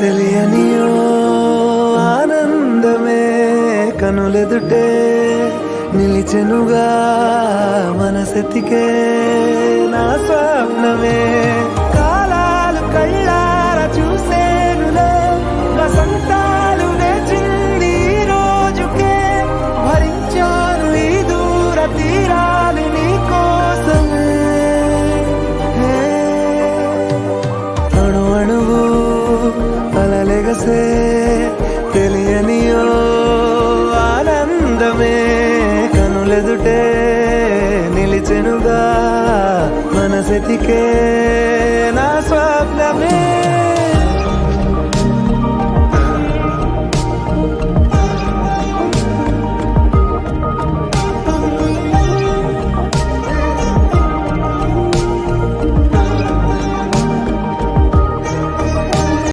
తెలియనియో ఆనందమే కనులెదుటే నిలిచెనుగా మనసెతికే నా స్వప్నమే కాలాలు కళ్ళారా చూసేనులే వసంతాలు వేచింది ఈ రోజుకే భరించాను ఈ దూర తీరాలు నీ కోసమే అణు అణువు అలలెగసే తెలియనియో ఆనందమే కనులెదుటే నిలిచెనుగా మనసెతికే నా స్వప్నమే